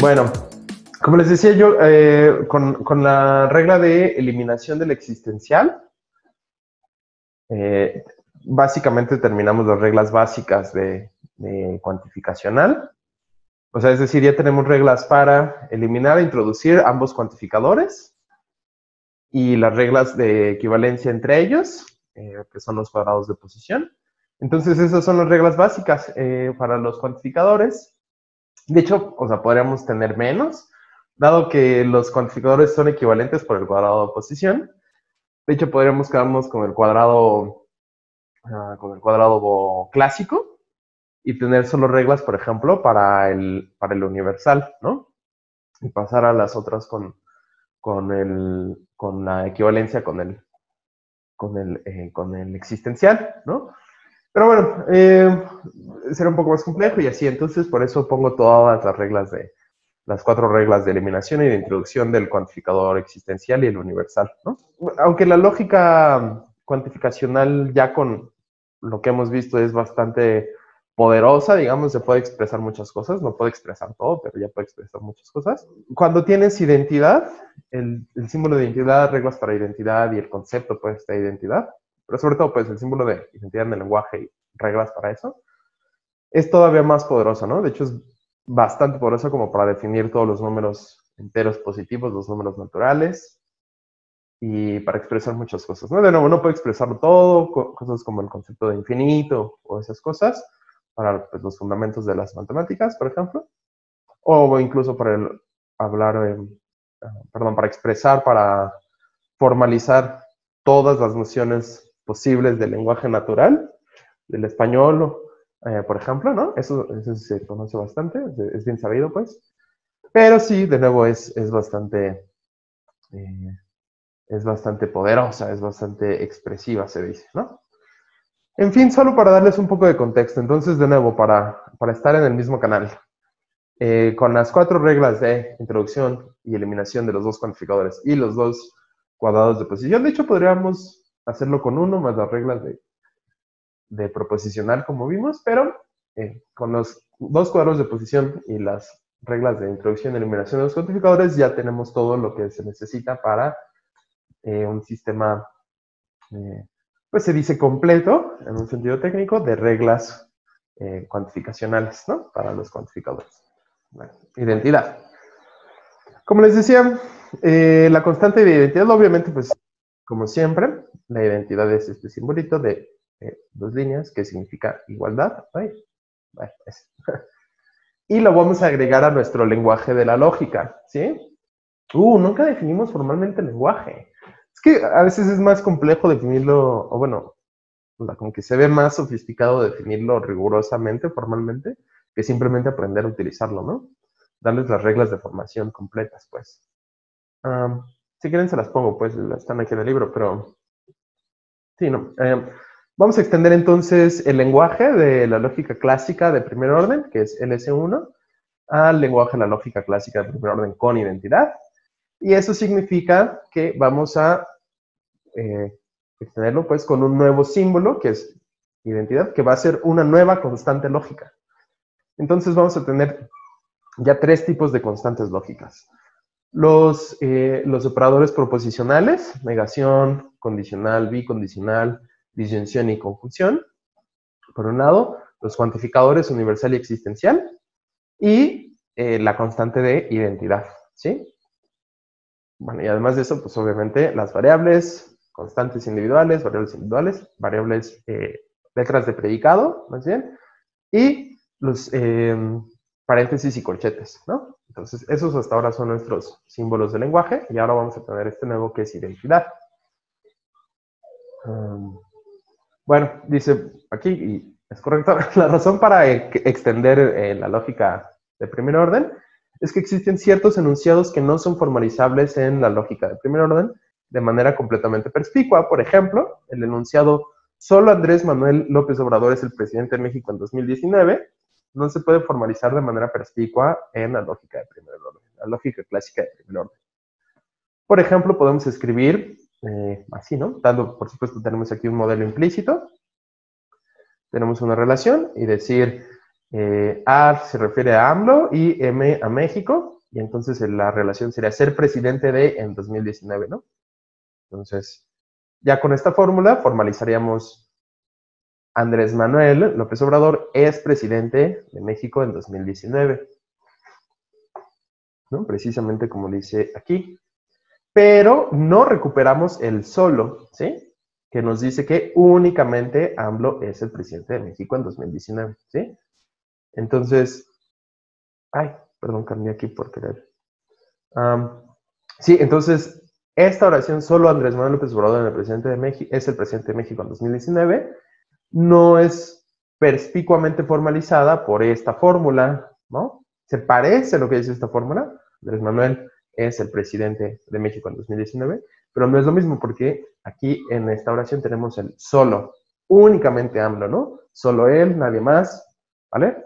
Bueno, como les decía yo, con la regla de eliminación del existencial, básicamente terminamos las reglas básicas de cuantificacional. O sea, es decir, ya tenemos reglas para eliminar e introducir ambos cuantificadores y las reglas de equivalencia entre ellos, que son los cuadrados de posición. Entonces, esas son las reglas básicas para los cuantificadores. De hecho, o sea, podríamos tener menos, dado que los cuantificadores son equivalentes por el cuadrado de posición. De hecho, podríamos quedarnos con el cuadrado clásico y tener solo reglas, por ejemplo, para el universal, ¿no? Y pasar a las otras con la equivalencia con el existencial, ¿no? Pero bueno, será un poco más complejo y así, entonces por eso pongo todas las 4 reglas de eliminación y de introducción del cuantificador existencial y el universal, ¿no? Aunque la lógica cuantificacional ya con lo que hemos visto es bastante poderosa, digamos, se puede expresar muchas cosas, no puede expresar todo, pero ya puede expresar muchas cosas. Cuando tienes identidad, el símbolo de identidad, reglas para identidad y el concepto pues de identidad, pero sobre todo pues el símbolo de identidad en el lenguaje y reglas para eso, es todavía más poderoso, ¿no? De hecho es bastante poderoso como para definir todos los números enteros positivos, los números naturales, y para expresar muchas cosas, ¿no? De nuevo, no puede expresarlo todo, cosas como el concepto de infinito o esas cosas, para pues, los fundamentos de las matemáticas, por ejemplo, o incluso para para expresar, para formalizar todas las nociones posibles del lenguaje natural, del español, por ejemplo, ¿no? Eso se conoce bastante, es bien sabido, pues. Pero sí, de nuevo, es bastante poderosa, es bastante expresiva, se dice, ¿no? En fin, solo para darles un poco de contexto, entonces, de nuevo, para estar en el mismo canal, con las 4 reglas de introducción y eliminación de los 2 cuantificadores y los 2 cuadrados de posición, de hecho, podríamos hacerlo con uno más las reglas de proposicional, como vimos, pero con los 2 cuadrados de posición y las reglas de introducción y eliminación de los cuantificadores, ya tenemos todo lo que se necesita para un sistema, pues se dice completo, en un sentido técnico, de reglas cuantificacionales, ¿no? Para los cuantificadores. Bueno, identidad. Como les decía, la constante de identidad, obviamente, pues, como siempre, la identidad es este simbolito de 2 líneas que significa igualdad. Y lo vamos a agregar a nuestro lenguaje de la lógica, ¿sí? Nunca definimos formalmente el lenguaje. Es que a veces es más complejo definirlo, o bueno, como que se ve más sofisticado definirlo rigurosamente, formalmente, que simplemente aprender a utilizarlo, ¿no? Darles las reglas de formación completas, pues. Si quieren se las pongo, pues, están aquí en el libro, pero sí, no. Vamos a extender entonces el lenguaje de la lógica clásica de primer orden, que es LS1, al lenguaje de la lógica clásica de primer orden con identidad. Y eso significa que vamos a extenderlo pues con un nuevo símbolo, que es identidad, que va a ser una nueva constante lógica. Entonces vamos a tener ya 3 tipos de constantes lógicas. Los operadores proposicionales, negación, condicional, bicondicional, disyunción y conjunción. Por un lado, los cuantificadores universal y existencial. Y la constante de identidad, ¿sí? Bueno, y además de eso, pues obviamente las variables, constantes individuales, variables letras de predicado, más bien, y los paréntesis y corchetes, ¿no? Entonces, esos hasta ahora son nuestros símbolos de lenguaje, y ahora vamos a tener este nuevo que es identidad. Bueno, dice aquí, y es correcto, la razón para extender la lógica de primer orden es que existen ciertos enunciados que no son formalizables en la lógica de primer orden de manera completamente perspicua. Por ejemplo, el enunciado solo Andrés Manuel López Obrador es el presidente de México en 2019 no se puede formalizar de manera perspicua en la lógica de primer orden, la lógica clásica de primer orden. Por ejemplo, podemos escribir así, ¿no? Dando, por supuesto, tenemos aquí un modelo implícito. Tenemos una relación y decir, A se refiere a AMLO y M a México, y entonces la relación sería ser presidente de en 2019, ¿no? Entonces, ya con esta fórmula formalizaríamos Andrés Manuel López Obrador es presidente de México en 2019, ¿no? Precisamente como dice aquí. Pero no recuperamos el solo, ¿sí? Que nos dice que únicamente AMLO es el presidente de México en 2019, ¿sí? Entonces, ay, perdón, cambié aquí por querer. Sí, entonces, esta oración solo Andrés Manuel López Obrador es el presidente de México en 2019, no es perspicuamente formalizada por esta fórmula, ¿no? Se parece a lo que dice esta fórmula. Andrés Manuel es el presidente de México en 2019, pero no es lo mismo porque aquí en esta oración tenemos el solo, únicamente AMLO, ¿no? Solo él, nadie más, ¿vale?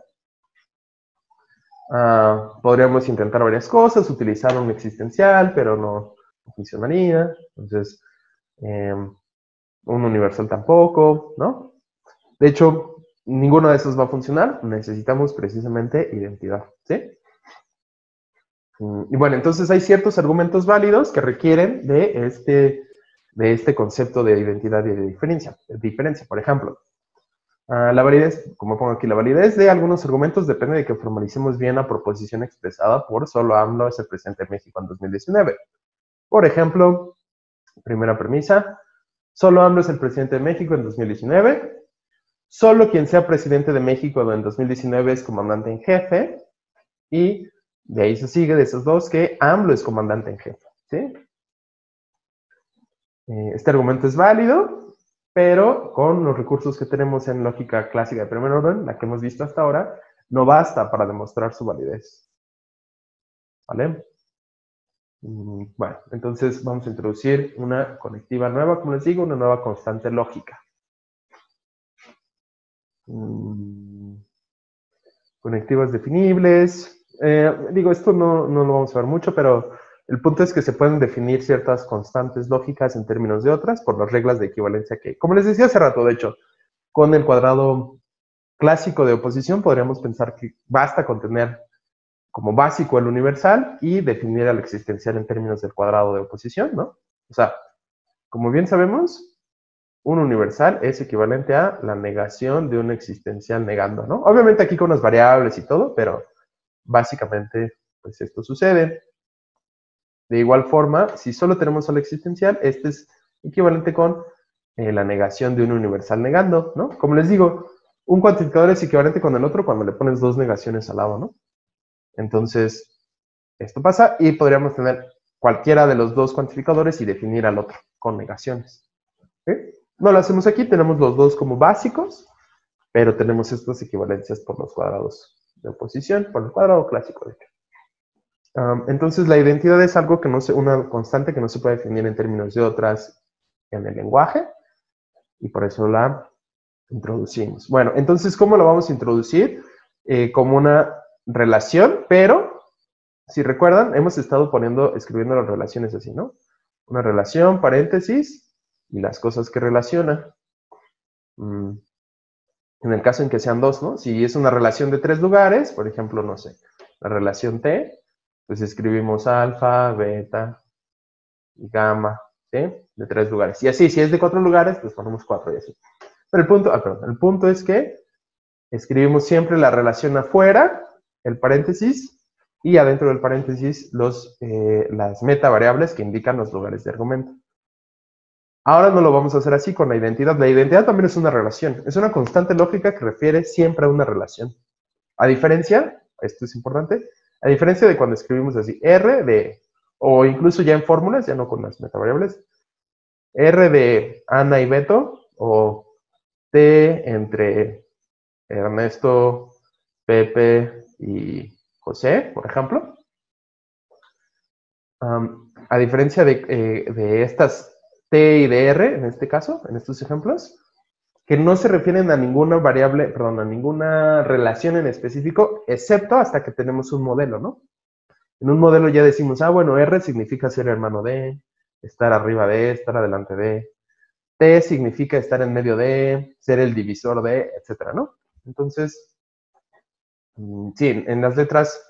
Podríamos intentar varias cosas, utilizar un existencial, pero no funcionaría. Entonces, un universal tampoco, ¿no? De hecho, ninguno de esos va a funcionar. Necesitamos precisamente identidad, ¿sí? Y bueno, entonces hay ciertos argumentos válidos que requieren de este concepto de identidad y de diferencia. Por ejemplo, la validez, como pongo aquí, la validez de algunos argumentos depende de que formalicemos bien la proposición expresada por solo AMLO es el presidente de México en 2019. Por ejemplo, primera premisa, solo AMLO es el presidente de México en 2019. Solo quien sea presidente de México en 2019 es comandante en jefe. Y de ahí se sigue de esos dos que AMLO es comandante en jefe, ¿sí? Este argumento es válido, pero con los recursos que tenemos en lógica clásica de primer orden, la que hemos visto hasta ahora, no basta para demostrar su validez. ¿Vale? Bueno, entonces vamos a introducir una conectiva nueva, como les digo, una nueva constante lógica. Conectivas definibles. Digo, esto no lo vamos a ver mucho, pero el punto es que se pueden definir ciertas constantes lógicas en términos de otras por las reglas de equivalencia que, como les decía hace rato, de hecho, con el cuadrado clásico de oposición podríamos pensar que basta con tener como básico el universal y definir al existencial en términos del cuadrado de oposición, ¿no? O sea, como bien sabemos, un universal es equivalente a la negación de un existencial negando, ¿no? Obviamente aquí con las variables y todo, pero básicamente, pues esto sucede. De igual forma, si solo tenemos al existencial, este es equivalente con la negación de un universal negando, ¿no? Como les digo, un cuantificador es equivalente con el otro cuando le pones dos negaciones al lado, ¿no? Entonces, esto pasa y podríamos tener cualquiera de los dos cuantificadores y definir al otro con negaciones. ¿Sí? No lo hacemos aquí, tenemos los dos como básicos, pero tenemos estas equivalencias por los cuadrados de oposición, por el cuadrado clásico de hecho. Entonces, la identidad es algo que una constante que no se puede definir en términos de otras en el lenguaje, y por eso la introducimos. Bueno, entonces, ¿cómo lo vamos a introducir? Como una relación, pero, si recuerdan, hemos estado escribiendo las relaciones así, ¿no? Una relación, paréntesis, y las cosas que relaciona. En el caso en que sean dos, ¿no? Si es una relación de 3 lugares, por ejemplo, no sé, la relación T, pues escribimos alfa, beta y gamma, ¿sí? De 3 lugares. Y así, si es de 4 lugares, pues ponemos 4 y así. Pero el punto es que escribimos siempre la relación afuera, el paréntesis, y adentro del paréntesis las metavariables que indican los lugares de argumento. Ahora no lo vamos a hacer así con la identidad. La identidad también es una relación. Es una constante lógica que refiere siempre a una relación. A diferencia, esto es importante, a diferencia de cuando escribimos así, R de, o incluso ya en fórmulas, ya no con las metavariables, R de Ana y Beto, o T entre Ernesto, Pepe y José, por ejemplo. A diferencia de estas T y de R, en este caso, en estos ejemplos, que no se refieren a ninguna variable, perdón, a ninguna relación en específico, excepto hasta que tenemos un modelo, ¿no? En un modelo ya decimos, bueno, R significa ser hermano de, estar arriba de, estar adelante de, T significa estar en medio de, ser el divisor de, etcétera, ¿no? Entonces, Sí, en las letras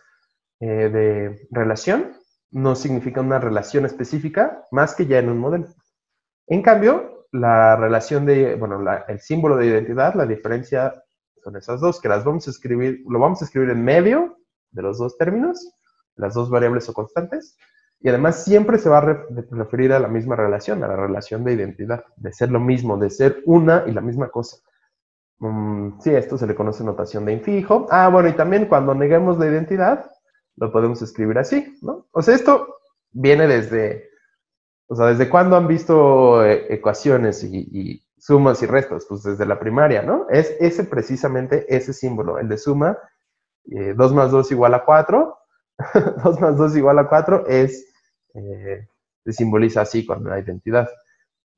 de relación no significa una relación específica más que ya en un modelo. En cambio, la relación de, bueno, el símbolo de identidad, la diferencia son esas dos, que las vamos a escribir, lo vamos a escribir en medio de los dos términos, las dos variables o constantes, y además siempre se va a referir a la misma relación, a la relación de identidad, de ser lo mismo, de ser una y la misma cosa. Sí, esto se le conoce notación de infijo. Ah, bueno, y también cuando neguemos la identidad, lo podemos escribir así, ¿no? O sea, esto viene desde, o sea, ¿desde cuándo han visto ecuaciones y sumas y restas? Pues desde la primaria, ¿no? Es ese precisamente, ese símbolo, el de suma, 2 más 2 igual a 4, 2 más 2 igual a 4 se simboliza así con la identidad.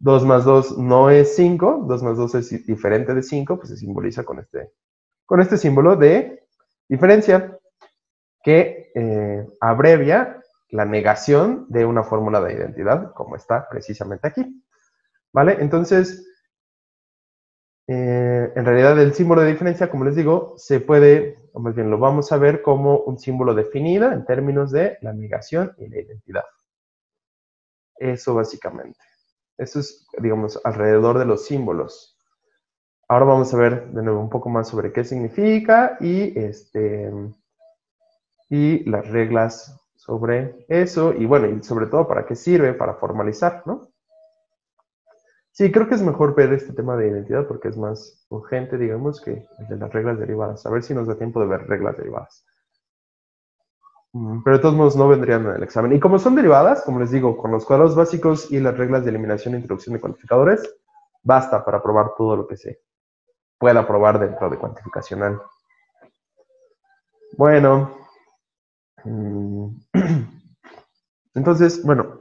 2 más 2 no es 5, 2 más 2 es diferente de 5, pues se simboliza con este símbolo de diferencia que abrevia la negación de una fórmula de identidad, como está precisamente aquí. ¿Vale? Entonces, en realidad el símbolo de diferencia, como les digo, se puede, o más bien lo vamos a ver como un símbolo definido en términos de la negación y la identidad. Eso básicamente. Eso es, digamos, alrededor de los símbolos. Ahora vamos a ver de nuevo un poco más sobre qué significa y las reglas sobre eso y bueno, y sobre todo para qué sirve, para formalizar, ¿no? Sí, creo que es mejor ver este tema de identidad porque es más urgente, digamos, que el de las reglas derivadas. A ver si nos da tiempo de ver reglas derivadas. Pero de todos modos no vendrían en el examen. Y como son derivadas, como les digo, con los cuadrados básicos y las reglas de eliminación e introducción de cuantificadores, basta para probar todo lo que se pueda probar dentro de cuantificacional. Bueno. Entonces, bueno,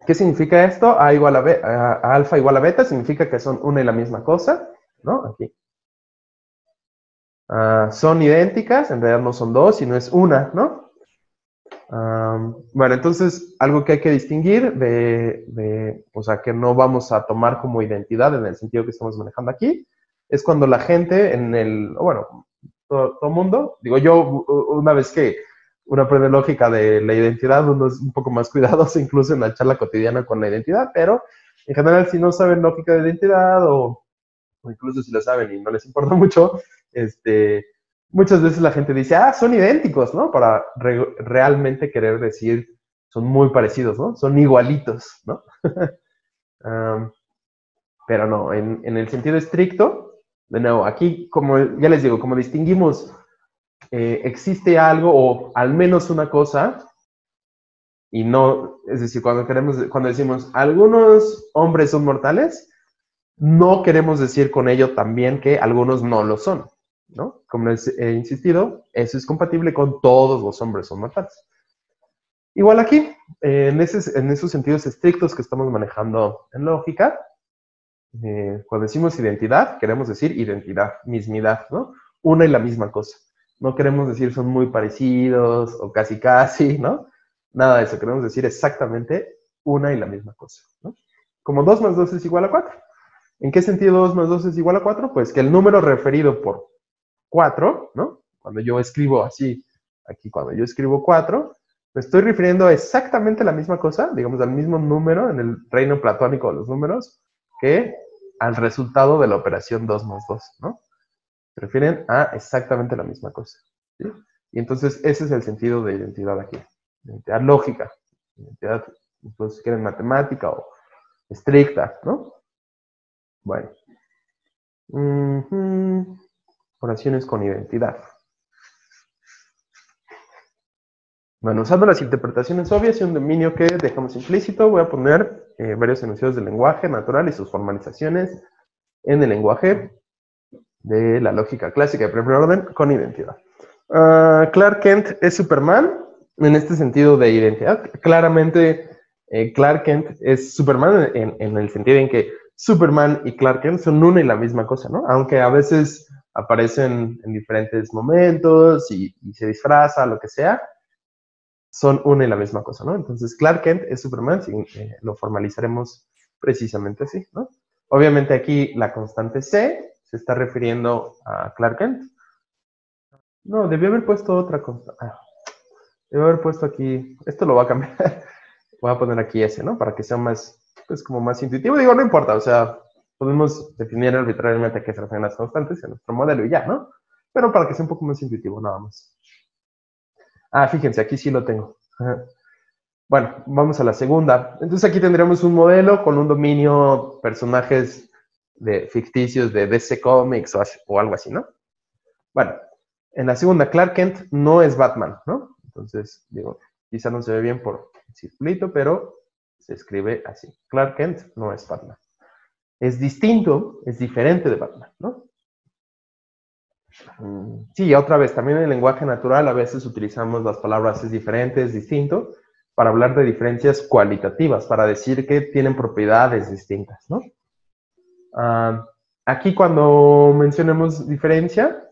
¿qué significa esto? A igual a alfa igual a beta significa que son una y la misma cosa, ¿no? Aquí. Son idénticas, en realidad no son dos, sino es una, ¿no? Bueno, entonces, algo que hay que distinguir o sea, que no vamos a tomar como identidad en el sentido que estamos manejando aquí, es cuando la gente bueno, todo mundo, digo yo, una vez que uno aprende lógica de la identidad, uno es un poco más cuidadoso incluso en la charla cotidiana con la identidad, pero en general si no saben lógica de identidad o incluso si lo saben y no les importa mucho, muchas veces la gente dice, son idénticos, ¿no? Para realmente querer decir, son muy parecidos, ¿no? Son igualitos, ¿no? Pero no, en el sentido estricto, de nuevo, aquí, como ya les digo, como distinguimos, existe algo o al menos una cosa, y no, es decir, cuando decimos, algunos hombres son mortales, no queremos decir con ello también que algunos no lo son, ¿no? Como les he insistido, eso es compatible con todos los hombres son mortales. Igual aquí, en esos sentidos estrictos que estamos manejando en lógica, cuando decimos identidad, queremos decir identidad, mismidad, ¿no? Una y la misma cosa. No queremos decir son muy parecidos o casi casi, ¿no? Nada de eso, queremos decir exactamente una y la misma cosa, ¿no? Como 2 más 2 es igual a 4. ¿En qué sentido 2 más 2 es igual a 4? Pues que el número referido por 4, ¿no? Cuando yo escribo así, aquí cuando yo escribo 4, me estoy refiriendo a exactamente la misma cosa, digamos al mismo número en el reino platónico de los números, que al resultado de la operación 2 más 2, ¿no? Se refieren a exactamente la misma cosa, ¿sí? Y entonces ese es el sentido de identidad aquí, identidad lógica, identidad, incluso si quieren matemática o estricta, ¿no? Bueno. Oraciones con identidad. Bueno, usando las interpretaciones obvias y un dominio que dejamos implícito, voy a poner varios enunciados del lenguaje natural y sus formalizaciones en el lenguaje de la lógica clásica de primer orden con identidad. Clark Kent es Superman en este sentido de identidad. Claramente, Clark Kent es Superman en el sentido en que Superman y Clark Kent son una y la misma cosa, ¿no? Aunque a veces aparecen en diferentes momentos y se disfraza, lo que sea, son una y la misma cosa, ¿no? Entonces, Clark Kent es Superman, lo formalizaremos precisamente así, ¿no? Obviamente aquí la constante C se está refiriendo a Clark Kent. No, debí haber puesto otra cosa. Debí haber puesto aquí. Esto lo voy a cambiar. Voy a poner aquí ese, ¿no? Para que sea más, pues como más intuitivo. Digo, no importa, o sea, podemos definir arbitrariamente a qué se refieren las constantes en nuestro modelo y ya, ¿no? Pero para que sea un poco más intuitivo, nada más. Fíjense, aquí sí lo tengo. Bueno, vamos a la segunda. Entonces aquí tendríamos un modelo con un dominio, personajes ficticios de DC Comics o algo así, ¿no? Bueno, en la segunda, Clark Kent no es Batman, ¿no? Entonces, digo, quizá no se ve bien por el circulito, pero se escribe así. Clark Kent no es Batman. Es distinto, es diferente de Batman, ¿no? Sí, otra vez, también en el lenguaje natural a veces utilizamos las palabras es diferente, es distinto, para hablar de diferencias cualitativas, para decir que tienen propiedades distintas, ¿no? Aquí cuando mencionemos diferencia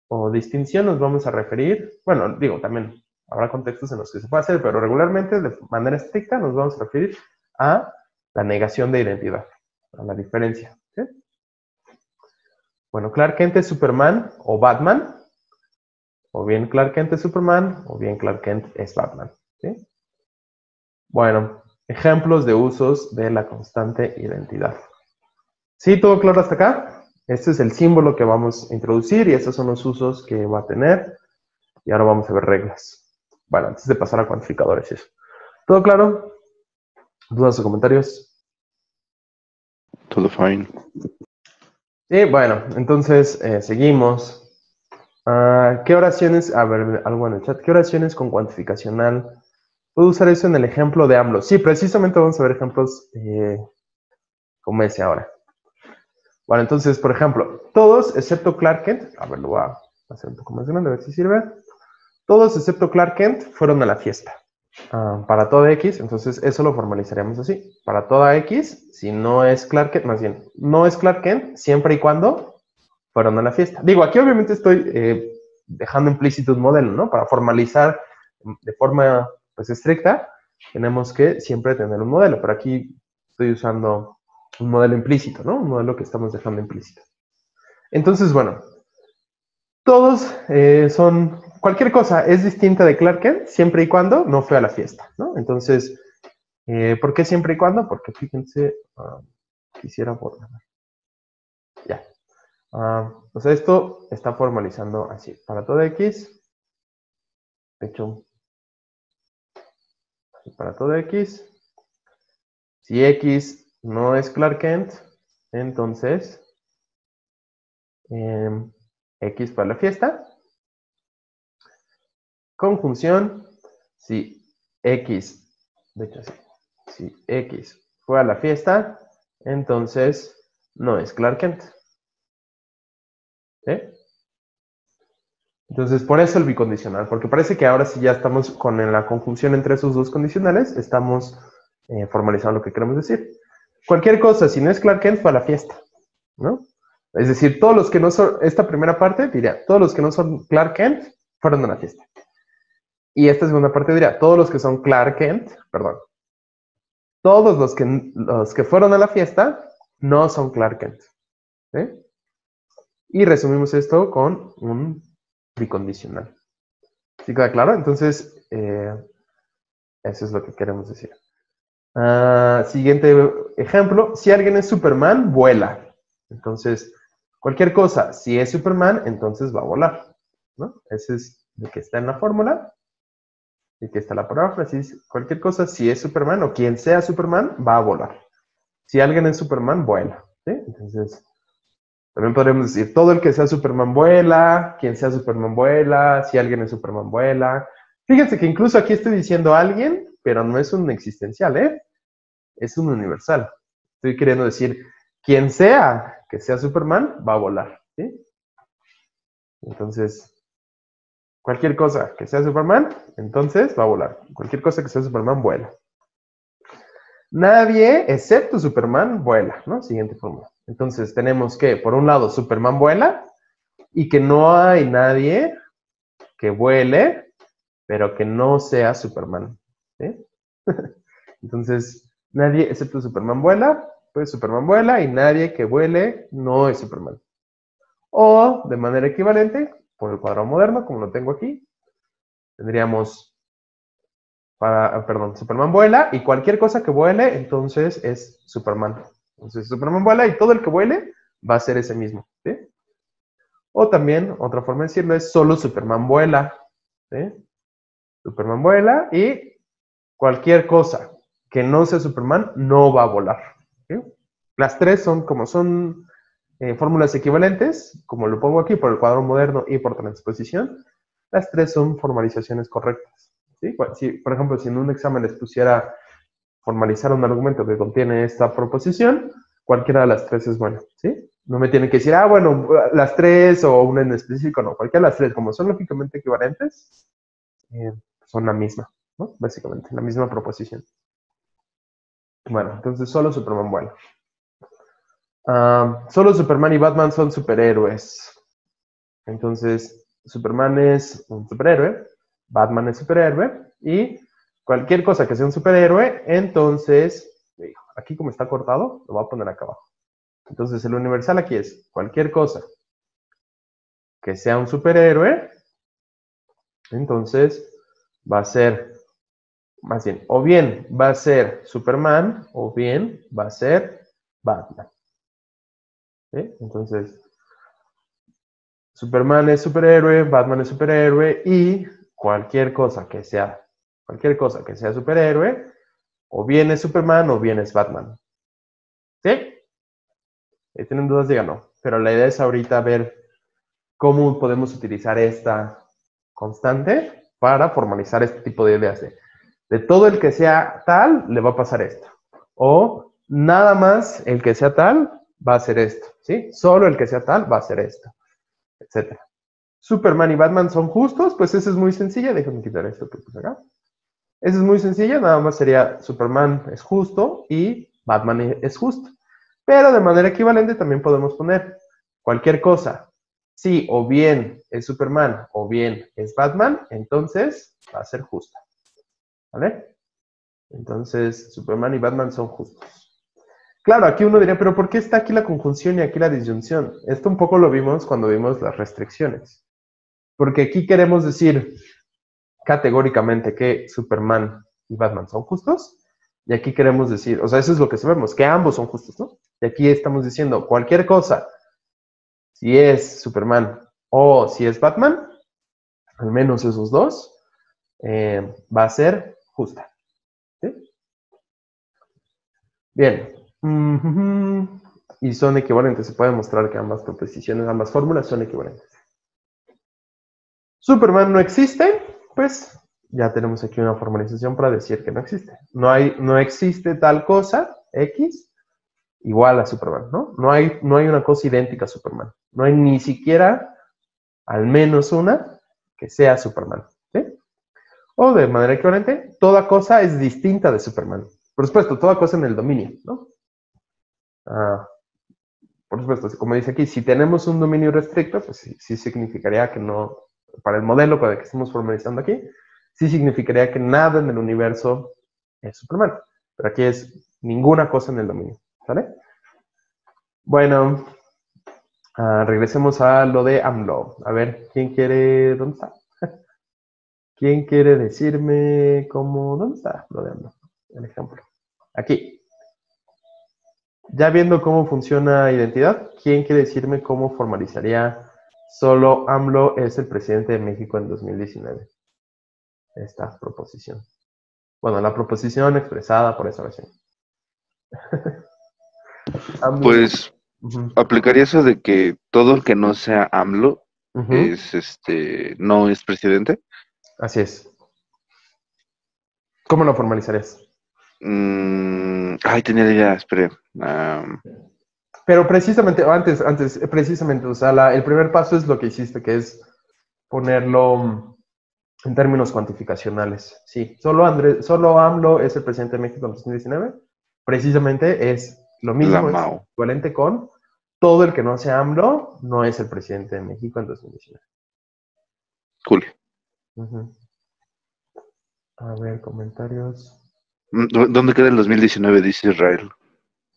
o distinción nos vamos a referir, bueno, digo, también habrá contextos en los que se puede hacer, pero regularmente de manera estricta nos vamos a referir a la negación de identidad, a la diferencia, ¿sí? Bueno, Clark Kent es Superman o Batman, o bien Clark Kent es Superman, o bien Clark Kent es Batman, ¿sí? Bueno, ejemplos de usos de la constante identidad. ¿Sí? ¿Todo claro hasta acá? Este es el símbolo que vamos a introducir y estos son los usos que va a tener. Y ahora vamos a ver reglas. Bueno, antes de pasar a cuantificadores y eso. ¿Todo claro? ¿Dudas o comentarios? Todo fine. Sí, bueno, entonces seguimos. ¿Qué oraciones? A ver, algo en el chat. ¿Qué oraciones con cuantificacional? ¿Puedo usar eso en el ejemplo de AMLO? Sí, precisamente vamos a ver ejemplos como ese ahora. Bueno, entonces, por ejemplo, todos excepto Clark Kent, a ver, lo voy a hacer un poco más grande, a ver si sirve. Todos excepto Clark Kent fueron a la fiesta. Para toda X, entonces eso lo formalizaríamos así. Para toda X, si no es Clark Kent, más bien, no es Clark Kent siempre y cuando fueron a la fiesta. Digo, aquí obviamente estoy dejando implícito un modelo, ¿no? Para formalizar de forma, pues, estricta, tenemos que siempre tener un modelo, pero aquí estoy usando un modelo implícito, ¿no? Un modelo que estamos dejando implícito. Entonces, bueno, todos son, cualquier cosa es distinta de Clark Kent siempre y cuando no fue a la fiesta, ¿no? Entonces, ¿por qué siempre y cuando? Porque fíjense, quisiera borrar. Ya. O sea, esto está formalizando así. Para toda X, de hecho, para toda X, si X no es Clark Kent, entonces X fue a la fiesta. Conjunción, si X, de hecho, sí, si X fue a la fiesta, entonces no es Clark Kent. ¿Sí? Entonces, por eso el bicondicional, porque parece que ahora sí ya estamos con la conjunción entre esos dos condicionales, estamos formalizando lo que queremos decir. Cualquier cosa, si no es Clark Kent, fue a la fiesta, ¿no? Es decir, todos los que no son, esta primera parte diría, todos los que no son Clark Kent fueron a la fiesta. Y esta segunda parte diría, todos los que son Clark Kent, perdón, todos los que fueron a la fiesta no son Clark Kent. ¿Sí? Y resumimos esto con un bicondicional. ¿Sí queda claro? Entonces, eso es lo que queremos decir. Siguiente ejemplo. Si alguien es Superman, vuela. Entonces, cualquier cosa, si es Superman, entonces va a volar, ¿no? Ese es lo que está en la fórmula. Y que está la paráfrasis. Cualquier cosa, si es Superman o quien sea Superman, va a volar. Si alguien es Superman, vuela. ¿Sí? Entonces, también podríamos decir, todo el que sea Superman vuela, quien sea Superman vuela, si alguien es Superman vuela. Fíjense que incluso aquí estoy diciendo alguien, pero no es un existencial, ¿eh? Es un universal. Estoy queriendo decir, quien sea que sea Superman, va a volar, ¿sí? Entonces, cualquier cosa que sea Superman, entonces va a volar. Cualquier cosa que sea Superman, vuela. Nadie, excepto Superman, vuela, ¿no? Siguiente fórmula. Entonces, tenemos que, por un lado, Superman vuela y que no hay nadie que vuele, pero que no sea Superman, ¿sí? Entonces, nadie, excepto Superman, vuela, pues Superman vuela y nadie que vuele no es Superman. O, de manera equivalente, por el cuadrado moderno, como lo tengo aquí. Tendríamos, Superman vuela, y cualquier cosa que vuele, entonces es Superman. Entonces Superman vuela y todo el que vuele va a ser ese mismo, ¿sí? O también, otra forma de decirlo es solo Superman vuela, ¿sí? Superman vuela y cualquier cosa que no sea Superman no va a volar, ¿sí? Las tres son fórmulas equivalentes, como lo pongo aquí por el cuadrado moderno y por transposición. Las tres son formalizaciones correctas, ¿sí? Si, por ejemplo, si en un examen les pusiera formalizar un argumento que contiene esta proposición, cualquiera de las tres es buena, ¿sí? No me tienen que decir, bueno, las tres o una en específico, no. Cualquiera de las tres, como son lógicamente equivalentes, son la misma, ¿no? Básicamente, la misma proposición. Bueno, entonces solo Superman vuela. Solo Superman y Batman son superhéroes. Entonces, Superman es un superhéroe, Batman es superhéroe, y cualquier cosa que sea un superhéroe, entonces, aquí como está cortado, lo voy a poner acá abajo. Entonces, el universal aquí es cualquier cosa que sea un superhéroe, entonces va a ser, más bien, o bien va a ser Superman, o bien va a ser Batman. ¿Sí? Entonces, Superman es superhéroe, Batman es superhéroe, y cualquier cosa que sea superhéroe, o bien es Superman o bien es Batman. ¿Sí? Si tienen dudas, díganlo. Pero la idea es ahorita ver cómo podemos utilizar esta constante para formalizar este tipo de ideas. De todo el que sea tal, le va a pasar esto. O nada más el que sea tal va a hacer esto. ¿Sí? Solo el que sea tal va a hacer esto. Etcétera. Superman y Batman son justos, pues eso es muy sencilla. Déjenme quitar esto que puse acá. Eso es muy sencilla, nada más sería Superman es justo y Batman es justo. Pero de manera equivalente también podemos poner cualquier cosa. Si o bien es Superman o bien es Batman, entonces va a ser justa. ¿Vale? Entonces, Superman y Batman son justos. Claro, aquí uno diría, pero ¿por qué está aquí la conjunción y aquí la disyunción? Esto un poco lo vimos cuando vimos las restricciones. Porque aquí queremos decir categóricamente que Superman y Batman son justos, y aquí queremos decir, o sea, eso es lo que sabemos, que ambos son justos, ¿no? Y aquí estamos diciendo cualquier cosa, si es Superman o si es Batman, al menos esos dos, va a ser justa. ¿Sí? Bien. Y son equivalentes, se puede mostrar que ambas proposiciones, ambas fórmulas son equivalentes. Superman no existe, pues ya tenemos aquí una formalización para decir que no existe. No existe tal cosa, X, igual a Superman, ¿no? No hay una cosa idéntica a Superman. No hay ni siquiera, al menos una, que sea Superman, ¿sí? O de manera equivalente, toda cosa es distinta de Superman. Por supuesto, toda cosa en el dominio, ¿no? Por supuesto, como dice aquí, si tenemos un dominio restricto, pues sí significaría que no, para el modelo con el que estamos formalizando aquí, sí significaría que nada en el universo es Superman. Pero aquí es ninguna cosa en el dominio, ¿vale? Bueno, regresemos a lo de AMLO. A ver, ¿quién quiere? ¿Dónde está? ¿Quién quiere decirme dónde está lo de AMLO? El ejemplo. Aquí. Ya viendo cómo funciona identidad, ¿quién quiere decirme cómo formalizaría solo AMLO es el presidente de México en 2019? Esta proposición. Bueno, la proposición expresada por esa versión. Pues aplicaría eso de que todo el que no sea AMLO no es presidente. Así es. ¿Cómo lo formalizarías? Tenía la idea, esperé. Pero precisamente, precisamente, o sea, el primer paso es lo que hiciste, que es ponerlo en términos cuantificacionales. Sí, solo AMLO es el presidente de México en 2019. Precisamente es lo mismo, es equivalente con todo el que no sea AMLO no es el presidente de México en 2019. Cool. A ver, comentarios. ¿Dónde queda el 2019? Dice Israel.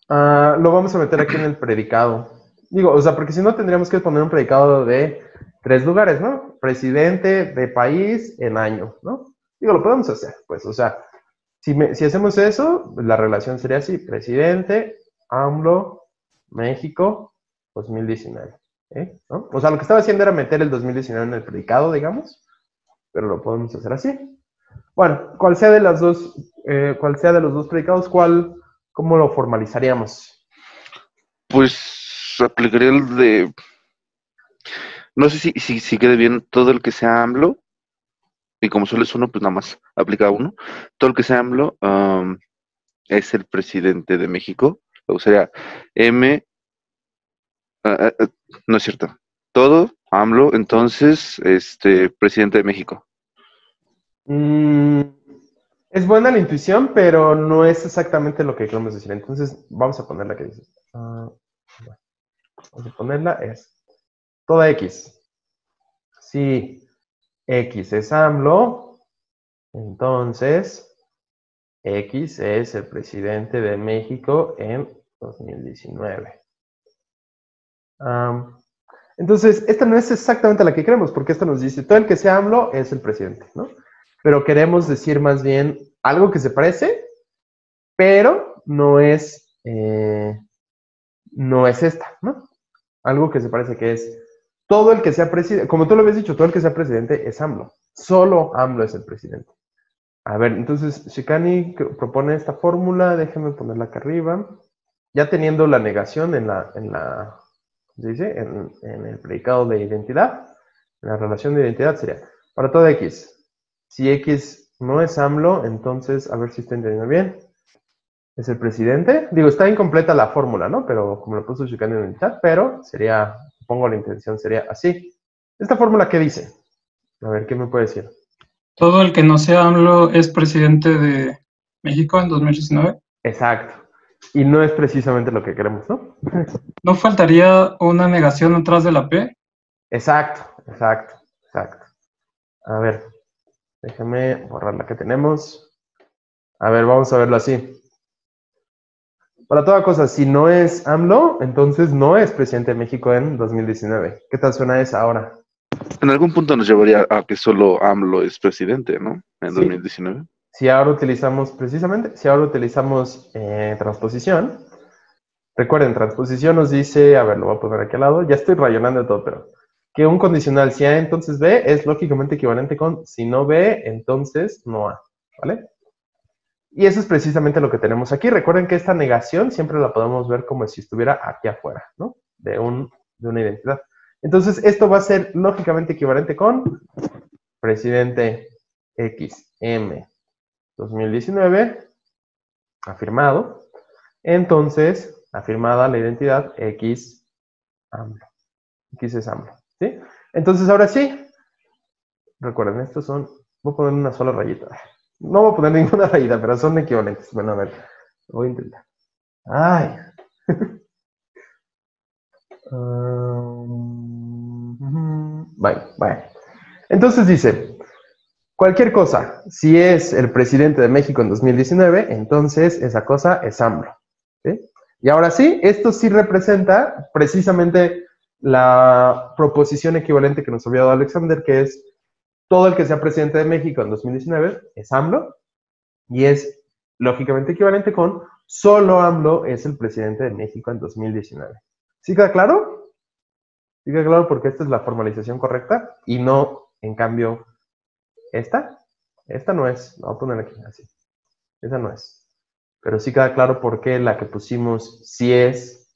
Lo vamos a meter aquí en el predicado. Digo, o sea, porque si no tendríamos que poner un predicado de 3 lugares, ¿no? Presidente de país en año, ¿no? Digo, lo podemos hacer, pues, o sea, si hacemos eso, la relación sería así, presidente, AMLO, México, 2019, ¿no? O sea, lo que estaba haciendo era meter el 2019 en el predicado, digamos, pero lo podemos hacer así. Bueno, cual sea de los dos predicados, ¿cómo lo formalizaríamos? Pues aplicaría el de, no sé si quede bien todo el que sea AMLO, y como solo es uno, pues nada más aplica uno. Todo el que sea AMLO es el presidente de México. O sea, M, no es cierto. Todo AMLO, entonces, presidente de México. Es buena la intuición, pero no es exactamente lo que queremos decir. Entonces, vamos a ponerla que dice. Vamos a ponerla es toda X. Si X es AMLO, entonces X es el presidente de México en 2019. Entonces, esta no es exactamente la que queremos, porque esta nos dice, todo el que sea AMLO es el presidente, ¿no? Pero queremos decir más bien algo que se parece, pero no es esta, ¿no? Algo que se parece que es todo el que sea presidente, como tú lo habías dicho, todo el que sea presidente es AMLO. Solo AMLO es el presidente. A ver, entonces, Shikani propone esta fórmula, déjenme ponerla acá arriba. Ya teniendo la negación en el predicado de identidad, en la relación de identidad sería, para todo X, si X no es AMLO, entonces, a ver si estoy entendiendo bien, es el presidente. Digo, está incompleta la fórmula, ¿no? Pero como lo puso Shikani en el chat, pero sería, supongo la intención sería así. ¿Esta fórmula qué dice? A ver, ¿qué me puede decir? Todo el que no sea AMLO es presidente de México en 2019. Exacto. Y no es precisamente lo que queremos, ¿no? ¿No faltaría una negación atrás de la P? Exacto. A ver, déjame borrar la que tenemos. A ver, vamos a verlo así. Para toda cosa, si no es AMLO, entonces no es presidente de México en 2019. ¿Qué tal suena esa ahora? En algún punto nos llevaría a que solo AMLO es presidente, ¿no? En 2019. Si ahora utilizamos, transposición, recuerden, transposición nos dice, a ver, lo voy a poner aquí al lado, ya estoy rayonando todo, pero que un condicional si A entonces B es lógicamente equivalente con si no B, entonces no A, ¿vale? Y eso es precisamente lo que tenemos aquí. Recuerden que esta negación siempre la podemos ver como si estuviera aquí afuera, ¿no? De una identidad. Entonces, esto va a ser lógicamente equivalente con presidente X, M, 2019, afirmado. Entonces, afirmada la identidad X, AMLO. X es AMLO, ¿sí? Entonces, ahora sí, recuerden, estos son, voy a poner una sola rayita. No voy a poner ninguna rayita, pero son equivalentes. Bueno, a ver, voy a intentar. Ay. Vale. Entonces dice, cualquier cosa, si es el presidente de México en 2019, entonces esa cosa es AMLO, ¿sí? Y ahora sí, esto sí representa precisamente la proposición equivalente que nos había dado Alexander, que es todo el que sea presidente de México en 2019 es AMLO, y es lógicamente equivalente con solo AMLO es el presidente de México en 2019. ¿Sí queda claro? Sí queda claro porque esta es la formalización correcta y no, en cambio, esta. Esta no es, la voy a poner aquí, así. Esa no es. Pero sí queda claro por qué la que pusimos sí es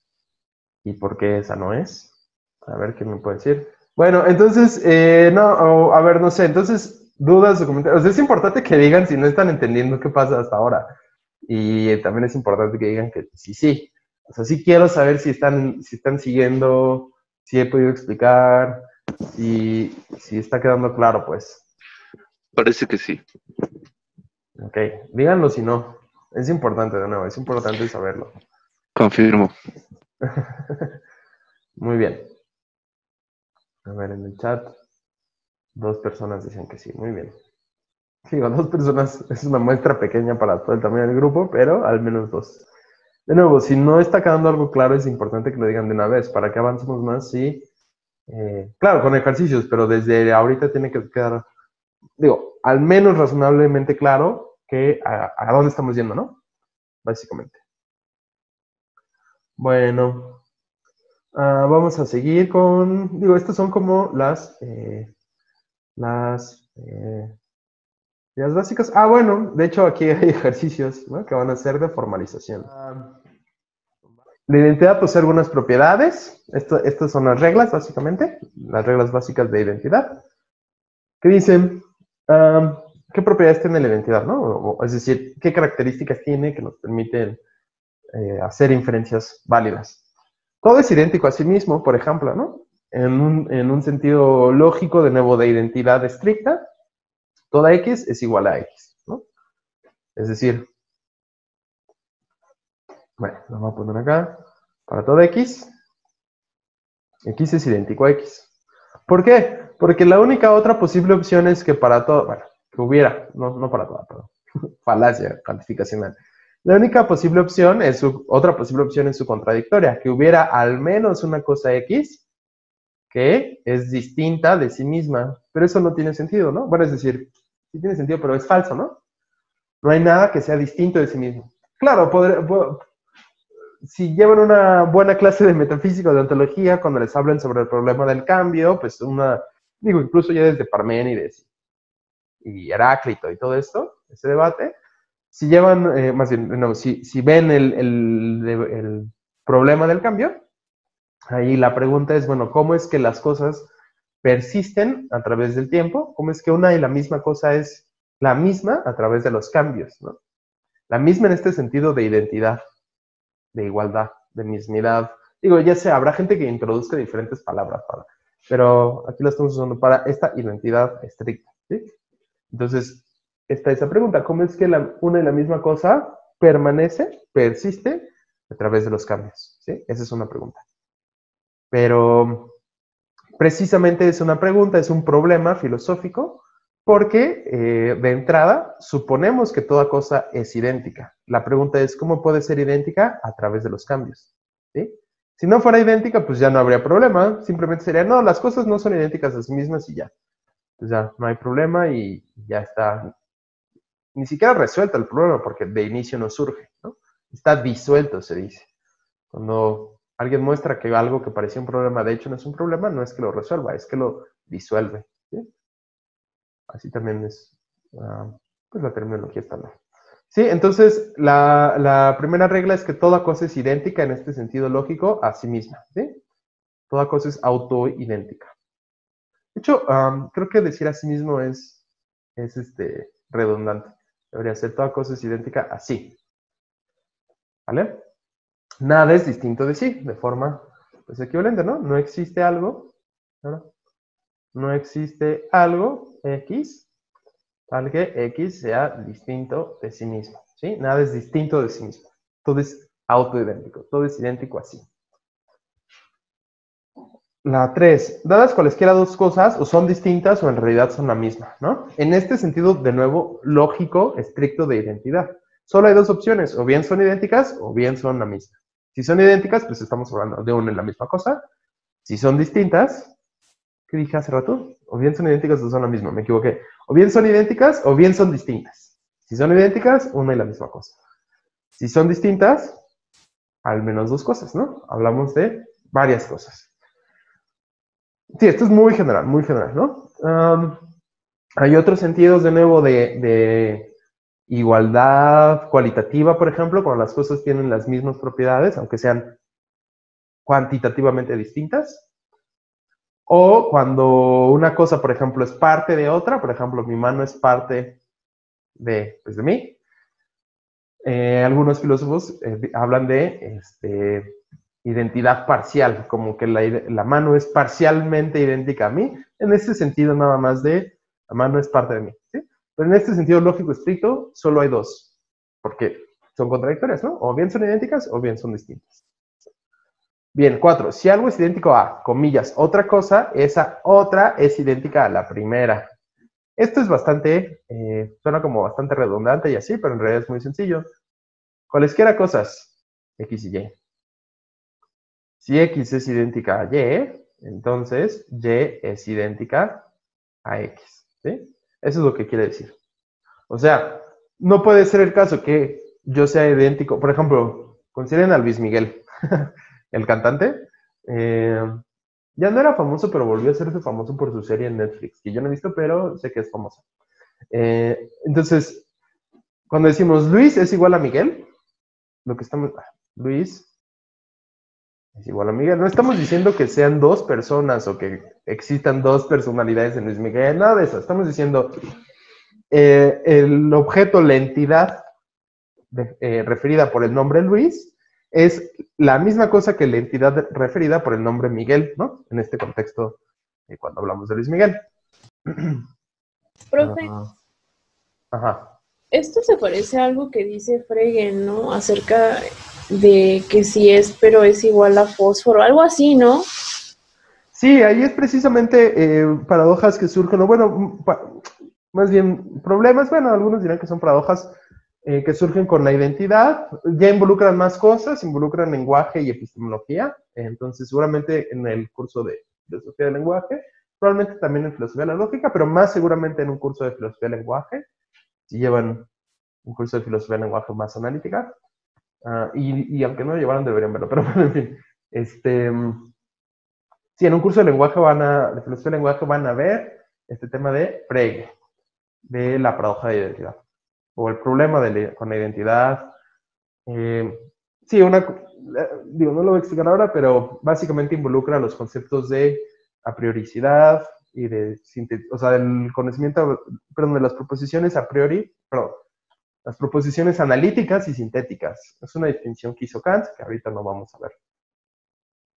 y por qué esa no es. A ver qué me puede decir. Bueno, entonces, a ver, no sé, entonces, dudas o comentarios. O sea, es importante que digan si no están entendiendo qué pasa hasta ahora. Y también es importante que digan que sí. O sea, sí quiero saber si están siguiendo, si he podido explicar, si está quedando claro, pues. Parece que sí. Ok, díganlo si no. Es importante, de nuevo, es importante saberlo. Confirmo. Muy bien. A ver, en el chat, 2 personas dicen que sí, muy bien. Digo, 2 personas es una muestra pequeña para todo el tamaño del grupo, pero al menos 2. De nuevo, si no está quedando algo claro, es importante que lo digan de una vez para que avancemos más y Claro, con ejercicios, pero desde ahorita tiene que quedar, digo, al menos razonablemente claro que a dónde estamos yendo, ¿no? Básicamente. Bueno, vamos a seguir con, digo, estas son como las ideas básicas. Bueno, de hecho aquí hay ejercicios, ¿no?, que van a ser de formalización. La identidad posee algunas propiedades. Estas son las reglas, básicamente, las reglas básicas de identidad, que dicen qué propiedades tiene la identidad, ¿no? Es decir, qué características tiene que nos permiten hacer inferencias válidas. Todo es idéntico a sí mismo, por ejemplo, ¿no? En un sentido lógico, de nuevo, de identidad estricta, toda X es igual a X, ¿no? Es decir, bueno, lo voy a poner acá. Para toda X, X es idéntico a X. ¿Por qué? Porque la única otra posible opción es que para todo, bueno, que hubiera, no para toda, perdón, falacia cuantificacional. La única posible opción es otra posible opción es su contradictoria, que hubiera al menos una cosa X que es distinta de sí misma. Pero eso no tiene sentido, ¿no? Bueno, es decir, sí tiene sentido, pero es falso, ¿no? No hay nada que sea distinto de sí mismo. Claro, si llevan una buena clase de metafísica o de ontología, cuando les hablen sobre el problema del cambio, pues incluso ya desde Parménides y Heráclito y todo esto, ese debate, si llevan, más bien, no, si ven el problema del cambio, ahí la pregunta es, bueno, ¿cómo es que las cosas persisten a través del tiempo? ¿Cómo es que una y la misma cosa es la misma a través de los cambios, ¿no? La misma en este sentido de identidad, de igualdad, de mismidad. Digo, ya sé, habrá gente que introduzca diferentes palabras pero aquí lo estamos usando para esta identidad estricta, ¿sí? Entonces, está esa pregunta, ¿cómo es que una y la misma cosa persiste a través de los cambios? ¿Sí? Esa es una pregunta. Pero precisamente es una pregunta, es un problema filosófico, porque de entrada suponemos que toda cosa es idéntica. La pregunta es, ¿cómo puede ser idéntica? A través de los cambios, ¿sí? Si no fuera idéntica, pues ya no habría problema. Simplemente sería, no, las cosas no son idénticas a sí mismas y ya. Pues ya no hay problema y ya está. Ni siquiera resuelto el problema, porque de inicio no surge, ¿no? Está disuelto, se dice. Cuando alguien muestra que algo que parecía un problema, de hecho no es un problema, no es que lo resuelva, es que lo disuelve, ¿sí? Así también es, pues la terminología estándar. Sí, entonces la primera regla es que toda cosa es idéntica en este sentido lógico a sí misma, ¿sí? Toda cosa es autoidéntica. De hecho, creo que decir a sí mismo es redundante. Debería ser toda cosa es idéntica a sí. ¿Vale? Nada es distinto de sí, de forma pues, equivalente, ¿no? No existe algo, no existe algo X tal que X sea distinto de sí mismo, ¿sí? Nada es distinto de sí mismo. Todo es autoidéntico, todo es idéntico así. La 3. Dadas cualesquiera dos cosas, o son distintas o en realidad son la misma, ¿no? En este sentido, de nuevo, lógico, estricto de identidad. Solo hay dos opciones, o bien son idénticas o bien son la misma. Si son idénticas, pues estamos hablando de una y la misma cosa. Si son distintas, ¿qué dije hace rato? O bien son idénticas o son la misma, me equivoqué. O bien son idénticas o bien son distintas. Si son idénticas, una y la misma cosa. Si son distintas, al menos dos cosas, ¿no? Hablamos de varias cosas. Sí, esto es muy general, ¿no? Hay otros sentidos, de nuevo, de igualdad cualitativa, por ejemplo, cuando las cosas tienen las mismas propiedades, aunque sean cuantitativamente distintas. O cuando una cosa, por ejemplo, es parte de otra, por ejemplo, mi mano es parte de mí. Algunos filósofos hablan de identidad parcial, como que la mano es parcialmente idéntica a mí, en ese sentido nada más de la mano es parte de mí, ¿sí? Pero en este sentido lógico estricto solo hay dos, porque son contradictorias, ¿no? O bien son idénticas o bien son distintas. Bien, 4. Si algo es idéntico a, comillas, otra cosa, esa otra es idéntica a la primera. Esto es bastante, suena como bastante redundante y así, pero en realidad es muy sencillo. Cualesquiera cosas, X y Y. Si X es idéntica a Y, Entonces, Y es idéntica a X, ¿sí? Eso es lo que quiere decir. O sea, no puede ser el caso que yo sea idéntico. Por ejemplo, consideren a Luis Miguel, el cantante. Ya no era famoso, pero volvió a ser famoso por su serie en Netflix, que yo no he visto, pero sé que es famosa. Entonces, cuando decimos Luis es igual a Miguel, lo que estamos... Luis es igual a Miguel. No estamos diciendo que sean dos personas o que existan dos personalidades en Luis Miguel, nada de eso. Estamos diciendo el objeto, la entidad referida por el nombre Luis es la misma cosa que la entidad referida por el nombre Miguel, ¿no? En este contexto, cuando hablamos de Luis Miguel. Profe, Ajá. esto se parece a algo que dice Frege, ¿no? Acerca de que si es, pero es igual a fósforo, algo así, ¿no? Sí, ahí es precisamente paradojas que surgen, o bueno, más bien problemas, bueno, algunos dirán que son paradojas que surgen con la identidad, ya involucran más cosas, involucran lenguaje y epistemología, entonces seguramente en el curso de filosofía del lenguaje, probablemente también en filosofía de la lógica, pero más seguramente en un curso de filosofía del lenguaje, si llevan un curso de filosofía del lenguaje más analítica, y aunque no lo llevaran deberían verlo, pero bueno, en fin, sí, en un curso de lenguaje de filosofía del lenguaje van a ver este tema de Frege, de la paradoja de identidad, o el problema con la identidad. Sí, digo, no lo voy a explicar ahora, pero básicamente involucra los conceptos de a prioricidad y de o sea, del conocimiento, perdón, de las proposiciones a priori, perdón, las proposiciones analíticas y sintéticas. Es una distinción que hizo Kant, que ahorita no vamos a ver.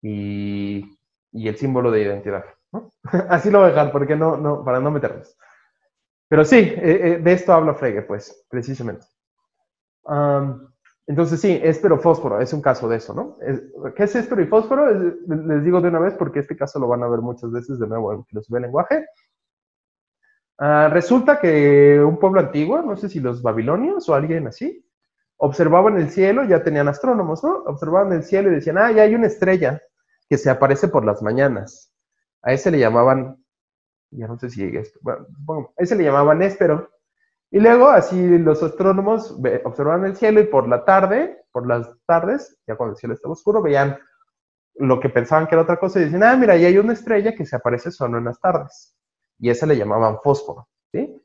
Y el símbolo de identidad, ¿no? Así lo voy a dejar, porque para no meternos. Pero sí, de esto habla Frege, pues, precisamente. Entonces sí, éspero fósforo, es un caso de eso, ¿no? ¿Qué es éspero y fósforo? Les digo de una vez porque este caso lo van a ver muchas veces de nuevo en filosofía del lenguaje. Resulta que un pueblo antiguo, no sé si los babilonios o alguien así, observaban el cielo, ya tenían astrónomos, ¿no? Observaban el cielo y decían, ya hay una estrella que se aparece por las mañanas. A ese le llamaban, ya no sé si bueno, a ese le llamaban éspero. Y luego así los astrónomos observaban el cielo y por las tardes, ya cuando el cielo estaba oscuro, veían lo que pensaban que era otra cosa y decían, mira, ahí hay una estrella que se aparece solo en las tardes. Y ese le llamaban fósforo, ¿sí?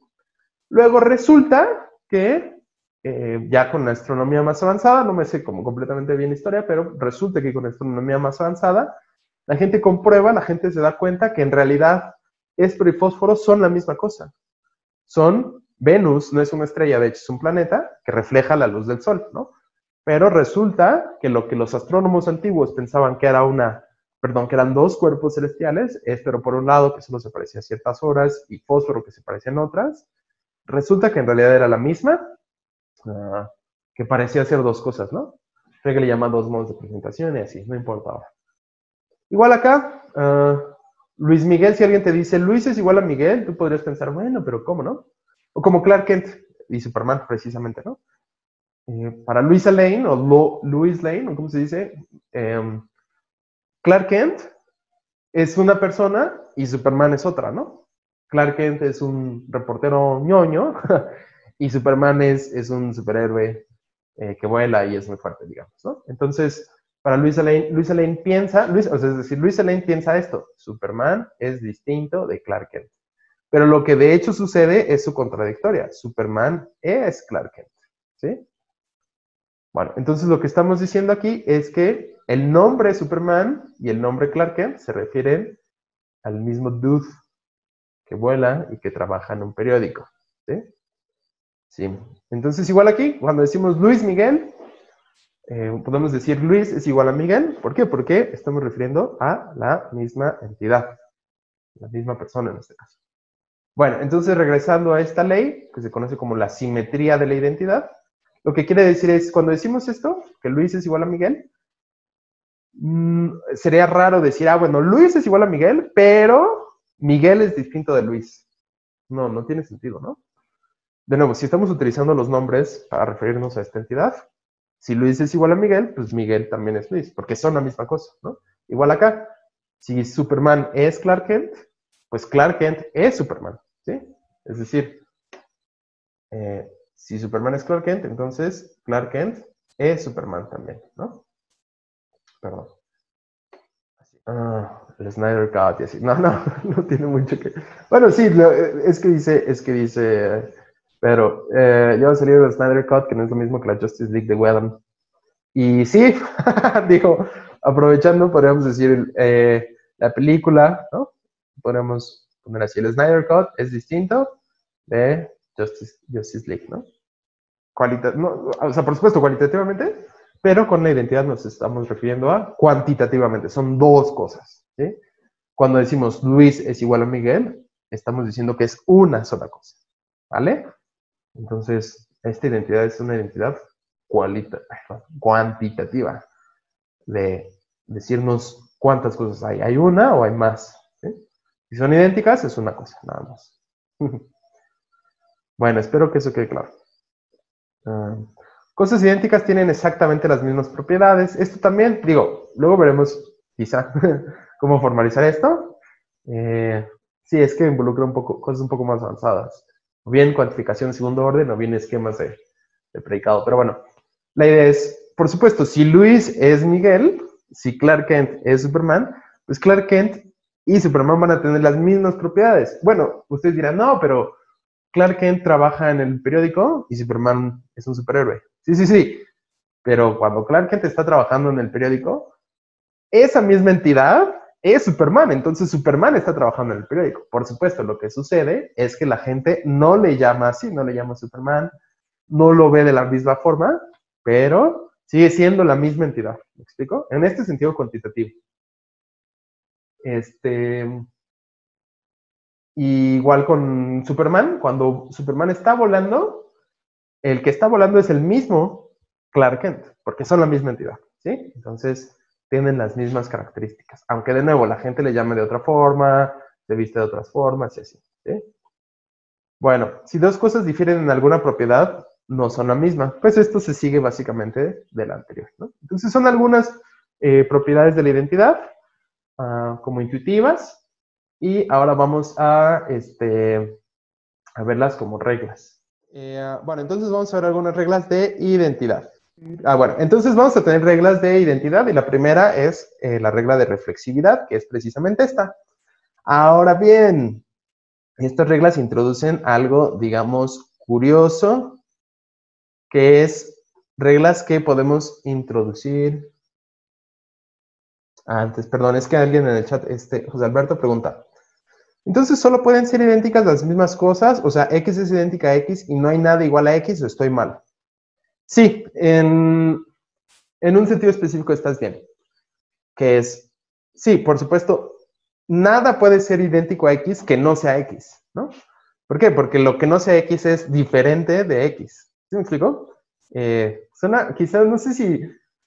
Luego resulta que ya con la astronomía más avanzada, no me sé como completamente bien la historia, pero resulta que con la astronomía más avanzada, la gente comprueba, la gente se da cuenta que en realidad éspero y fósforo son la misma cosa. Venus no es una estrella, de hecho es un planeta que refleja la luz del sol, ¿no? Pero resulta que lo que los astrónomos antiguos pensaban que eran dos cuerpos celestiales, éspero por un lado que solo se parecía a ciertas horas y fósforo que se parecía en otras, resulta que en realidad era la misma, que parecía ser dos cosas, ¿no? Creo que le llaman dos modos de presentación y así, no importa ahora. Igual acá, Luis Miguel, si alguien te dice Luis es igual a Miguel, tú podrías pensar, bueno, pero ¿cómo, no? O como Clark Kent y Superman, precisamente, ¿no? Para Luisa Lane, o Lois Lane, o ¿cómo se dice? Clark Kent es una persona y Superman es otra, ¿no? Clark Kent es un reportero ñoño y Superman es un superhéroe que vuela y es muy fuerte, digamos, ¿no? Entonces, para Luisa Lane piensa, Luisa Lane piensa esto, Superman es distinto de Clark Kent. Pero lo que de hecho sucede es su contradictoria. Superman es Clark Kent, ¿sí? Bueno, entonces lo que estamos diciendo aquí es que el nombre Superman y el nombre Clark Kent se refieren al mismo dude que vuela y que trabaja en un periódico, ¿sí? Sí. Entonces igual aquí, cuando decimos Luis Miguel, podemos decir Luis es igual a Miguel. ¿Por qué? Porque estamos refiriendo a la misma entidad, la misma persona en este caso. Bueno, entonces regresando a esta ley, que se conoce como la simetría de la identidad, lo que quiere decir es, cuando decimos esto, que Luis es igual a Miguel, sería raro decir, bueno, Luis es igual a Miguel, pero Miguel es distinto de Luis. No tiene sentido, ¿no? De nuevo, si estamos utilizando los nombres para referirnos a esta entidad, si Luis es igual a Miguel, pues Miguel también es Luis, porque son la misma cosa, ¿no? Igual acá, Si Superman es Clark Kent, pues Clark Kent es Superman, ¿sí? Es decir, si Superman es Clark Kent, entonces Clark Kent es Superman también, ¿no? Perdón. El Snyder Cut y así. No, no tiene mucho que... Bueno, sí, es que dice, pero ya va a salir el Snyder Cut, que no es lo mismo que la Justice League de Whedon. Y sí, digo, aprovechando, podríamos decir, la película, ¿no? Podríamos poner así, el Snyder Cut es distinto de Justice League, ¿no? No, o sea, por supuesto, cualitativamente, pero con la identidad nos estamos refiriendo a cuantitativamente. Son dos cosas, ¿sí? Cuando decimos Luis es igual a Miguel, estamos diciendo que es una sola cosa, ¿vale? Entonces, esta identidad es una identidad cuantitativa, de decirnos cuántas cosas hay. ¿Hay una o hay más? ¿Sí? Si son idénticas, es una cosa, nada más. Bueno, espero que eso quede claro. Cosas idénticas tienen exactamente las mismas propiedades. Esto también, digo, luego veremos quizá cómo formalizar esto. Sí, es que involucra cosas un poco más avanzadas. O bien cuantificación de segundo orden, o bien esquemas de predicado. Pero bueno, la idea es, por supuesto, si Luis es Miguel, si Clark Kent es Superman, pues Clark Kent y Superman van a tener las mismas propiedades. Bueno, ustedes dirán, no, pero Clark Kent trabaja en el periódico y Superman es un superhéroe. Sí. Pero cuando Clark Kent está trabajando en el periódico, esa misma entidad es Superman. Entonces Superman está trabajando en el periódico. Por supuesto, lo que sucede es que la gente no le llama así, no le llama Superman, no lo ve de la misma forma, pero sigue siendo la misma entidad. ¿Me explico? En este sentido cuantitativo. Igual con Superman, cuando Superman está volando, el que está volando es el mismo Clark Kent, porque son la misma entidad, ¿sí? Entonces, tienen las mismas características, aunque de nuevo la gente le llame de otra forma, se viste de otras formas y así, ¿sí? Bueno, si dos cosas difieren en alguna propiedad, no son la misma, pues esto se sigue básicamente del anterior, ¿no? Entonces, son algunas propiedades de la identidad, como intuitivas, y ahora vamos a verlas como reglas. Bueno, entonces vamos a ver algunas reglas de identidad. Bueno, entonces vamos a tener reglas de identidad y la primera es la regla de reflexividad, que es precisamente esta. Ahora bien, estas reglas introducen algo, digamos, curioso, que es reglas que podemos introducir antes. Perdón, es que alguien en el chat, José Alberto pregunta, entonces, ¿solo pueden ser idénticas las mismas cosas? O sea, X es idéntica a X y no hay nada igual a X, ¿o estoy mal? Sí, en un sentido específico estás bien. Que es, sí, por supuesto, nada puede ser idéntico a X que no sea X, ¿no? ¿Por qué? Porque lo que no sea X es diferente de X. ¿Sí me explico? Quizás, no sé si...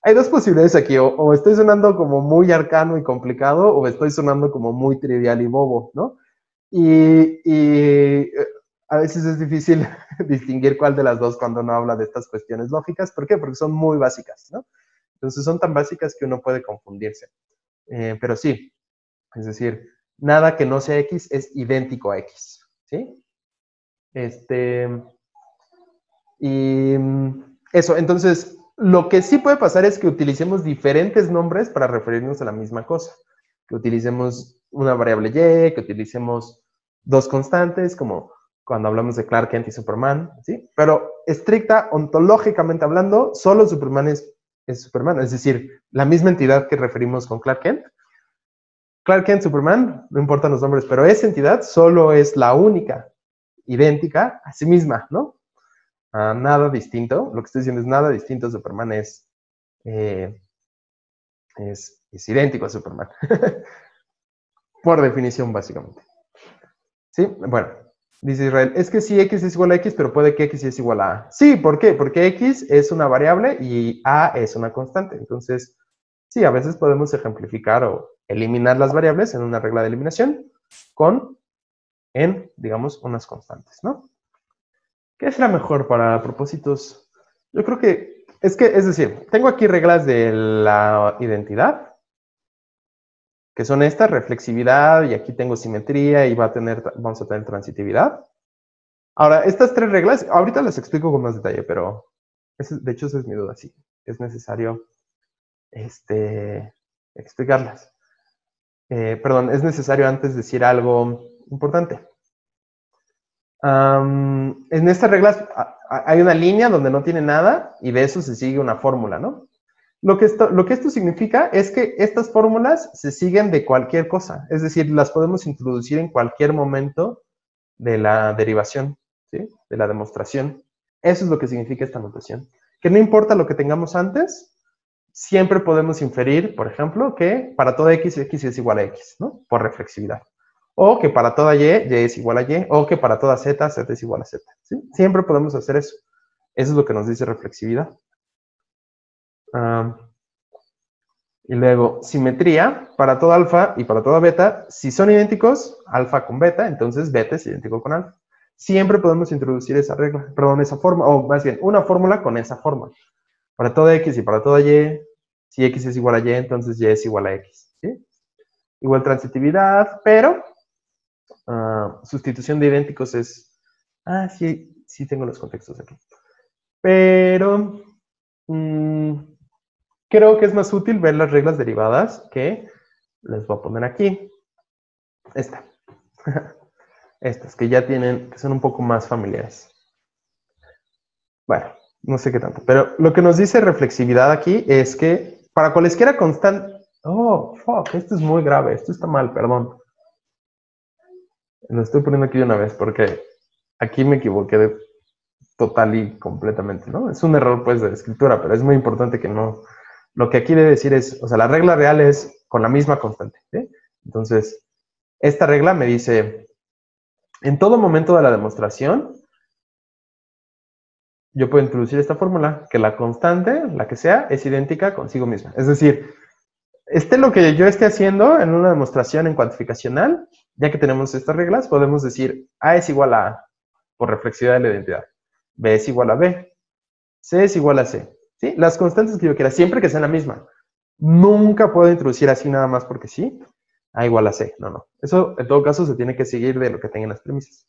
Hay dos posibilidades aquí, o estoy sonando como muy arcano y complicado, o estoy sonando como muy trivial y bobo, ¿no? Y a veces es difícil distinguir cuál de las dos cuando uno habla de estas cuestiones lógicas. ¿Por qué? Porque son muy básicas, ¿no? Entonces son tan básicas que uno puede confundirse. Pero sí, es decir, nada que no sea X es idéntico a X, ¿sí? Y eso, entonces, lo que sí puede pasar es que utilicemos diferentes nombres para referirnos a la misma cosa. Que utilicemos una variable Y, que utilicemos dos constantes, como cuando hablamos de Clark Kent y Superman, ¿sí? Pero estricta, ontológicamente hablando, solo Superman es Superman, es decir, la misma entidad que referimos con Clark Kent. Clark Kent, Superman, no importan los nombres, pero esa entidad solo es la única, idéntica a sí misma, ¿no? Nada distinto, lo que estoy diciendo es nada distinto, Superman es idéntico a Superman. Por definición, básicamente. ¿Sí? Bueno, dice Israel, es que sí, X es igual a X, pero puede que X es igual a A. Sí, ¿por qué? Porque X es una variable y A es una constante. Entonces, sí, a veces podemos ejemplificar o eliminar las variables en una regla de eliminación digamos, unas constantes, ¿no? ¿Qué será mejor para propósitos? Yo creo que, es decir, tengo aquí reglas de la identidad que son estas, reflexividad, y aquí tengo simetría, y vamos a tener transitividad. Ahora, estas 3 reglas, ahorita las explico con más detalle, pero de hecho esa es mi duda, sí. Es necesario explicarlas. Perdón, es necesario antes decir algo importante. En estas reglas hay una línea donde no tiene nada y de eso se sigue una fórmula, ¿no? Lo que esto significa es que estas fórmulas se siguen de cualquier cosa, es decir, las podemos introducir en cualquier momento de la derivación, ¿sí? De la demostración. Eso es lo que significa esta notación. Que no importa lo que tengamos antes, siempre podemos inferir, por ejemplo, que para toda x, x es igual a x, ¿no? Por reflexividad. O que para toda y es igual a y, o que para toda z, z es igual a z, ¿sí? Siempre podemos hacer eso. Eso es lo que nos dice reflexividad. Y luego, simetría, para todo alfa y para toda beta, si son idénticos, alfa con beta, entonces beta es idéntico con alfa. Siempre podemos introducir esa regla, perdón, esa forma, o más bien, una fórmula con esa forma. Para toda x y para toda y, si x es igual a y, entonces y es igual a x, ¿sí? Igual transitividad, pero sustitución de idénticos es... sí tengo los contextos aquí. Pero creo que es más útil ver las reglas derivadas que les voy a poner aquí. Estas que ya tienen, que son un poco más familiares. Bueno, no sé qué tanto. Pero lo que nos dice reflexividad aquí es que para cualesquiera constante... Oh, fuck, esto es muy grave. Esto está mal, perdón. Lo estoy poniendo aquí de una vez porque aquí me equivoqué total y completamente, ¿no? Es un error, pues, de escritura, pero es muy importante que no... Lo que aquí debe decir es, o sea, la regla real es con la misma constante, ¿sí? Entonces, esta regla me dice, en todo momento de la demostración, yo puedo introducir esta fórmula, que la constante, la que sea, es idéntica consigo misma. Es decir, lo que yo esté haciendo en una demostración en cuantificacional, ya que tenemos estas reglas, podemos decir A es igual a A, por reflexividad de la identidad. B es igual a B. C es igual a C. ¿Sí? Las constantes que yo quiera, siempre que sean la misma. Nunca puedo introducir así nada más porque sí. A igual a C. No. Eso, en todo caso, se tiene que seguir de lo que tengan las premisas.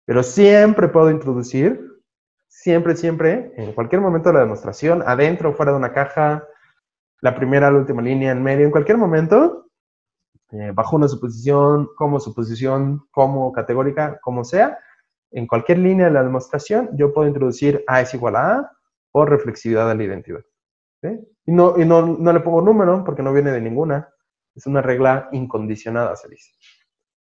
Pero siempre puedo introducir, siempre, en cualquier momento de la demostración, adentro o fuera de una caja, la primera, la última línea, en medio, en cualquier momento, bajo una suposición, como categórica, como sea, en cualquier línea de la demostración, yo puedo introducir A es igual a A por reflexividad de la identidad. ¿Sí? Y no le pongo número porque no viene de ninguna. Es una regla incondicionada, se dice.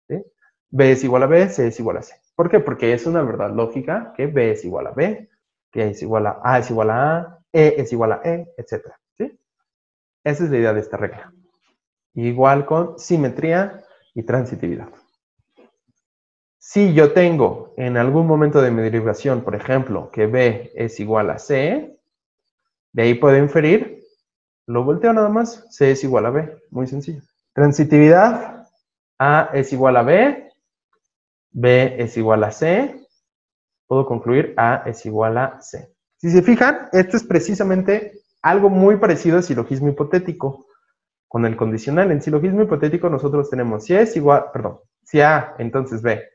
¿Sí? B es igual a B, C es igual a C. ¿Por qué? Porque es una verdad lógica que B es igual a B, que A es igual a A, E es igual a E, etc. ¿Sí? Esa es la idea de esta regla. Igual con simetría y transitividad. Si yo tengo en algún momento de mi derivación, por ejemplo, que B es igual a C, de ahí puedo inferir, lo volteo nada más, C es igual a B, muy sencillo. Transitividad, A es igual a B, B es igual a C, puedo concluir A es igual a C. Si se fijan, esto es precisamente algo muy parecido a silogismo hipotético con el condicional. En silogismo hipotético nosotros tenemos si A, entonces B.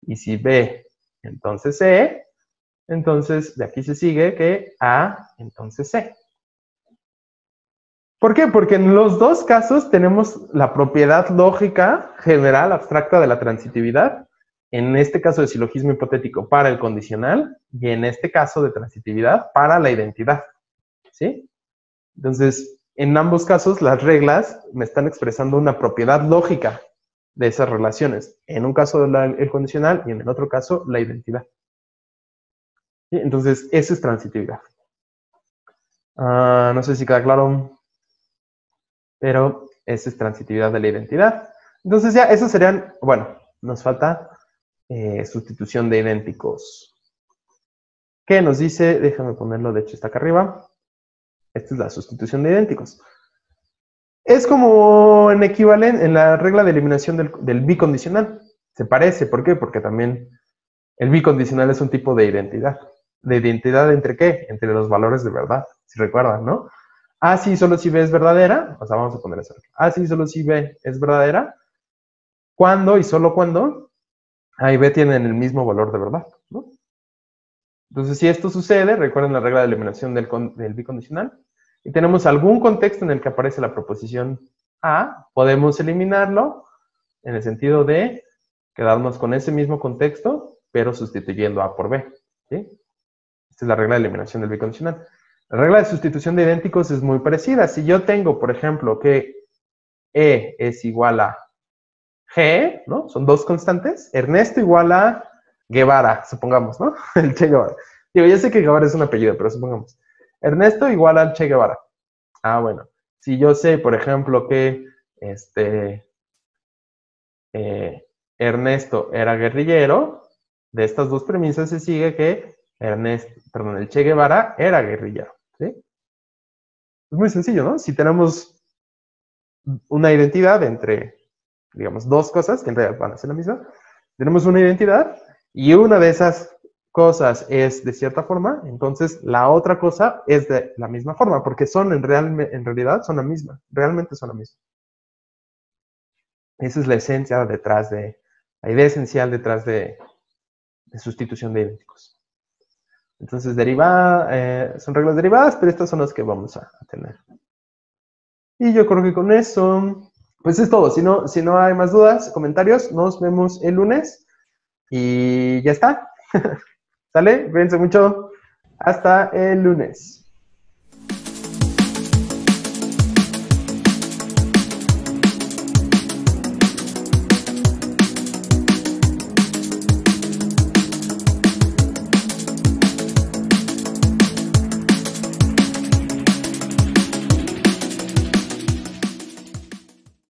Y si B, entonces C, entonces de aquí se sigue que A, entonces C. ¿Por qué? Porque en los dos casos tenemos la propiedad lógica general abstracta de la transitividad, en este caso de silogismo hipotético para el condicional, y en este caso de transitividad para la identidad. ¿Sí? Entonces, en ambos casos las reglas me están expresando una propiedad lógica de esas relaciones. En un caso el condicional y en el otro caso la identidad. ¿Sí? Entonces, eso es transitividad. No sé si queda claro, pero esa es transitividad de la identidad. Entonces ya, esos serían, bueno, nos falta sustitución de idénticos. ¿Qué nos dice? Déjame ponerlo, de hecho está acá arriba. Esta es la sustitución de idénticos. Es como en la regla de eliminación del bicondicional. Se parece, ¿por qué? Porque también el bicondicional es un tipo de identidad. ¿De identidad entre qué? Entre los valores de verdad, si recuerdan, ¿no? A sí solo si B es verdadera, o sea, vamos a poner eso. A sí solo si B es verdadera, cuando y solo cuando A y B tienen el mismo valor de verdad, ¿no? Entonces, si esto sucede, recuerden la regla de eliminación del bicondicional, y tenemos algún contexto en el que aparece la proposición A, podemos eliminarlo en el sentido de quedarnos con ese mismo contexto, pero sustituyendo A por B, ¿sí? Esta es la regla de eliminación del bicondicional. La regla de sustitución de idénticos es muy parecida. Si yo tengo, por ejemplo, que E es igual a G, ¿no? Son dos constantes. Ernesto igual a Guevara, supongamos, ¿no? El Che Guevara. Digo, ya sé que Guevara es un apellido, pero supongamos. Ernesto igual al Che Guevara. Ah, bueno. Si yo sé, por ejemplo, que Ernesto era guerrillero, de estas dos premisas se sigue que el Che Guevara era guerrillero, ¿sí? Es muy sencillo, ¿no? Si tenemos una identidad entre, digamos, dos cosas que en realidad van a ser la misma, tenemos una identidad y una de esas cosas es de cierta forma, entonces la otra cosa es de la misma forma, porque son en realidad son la misma, realmente son la misma. Esa es la esencia detrás de, la idea esencial detrás de sustitución de idénticos. Entonces, son reglas derivadas, pero estas son las que vamos a tener. Y yo creo que con eso, pues es todo. Si no hay más dudas, comentarios, nos vemos el lunes. Y ya está. ¿Sale? Cuídense mucho. Hasta el lunes.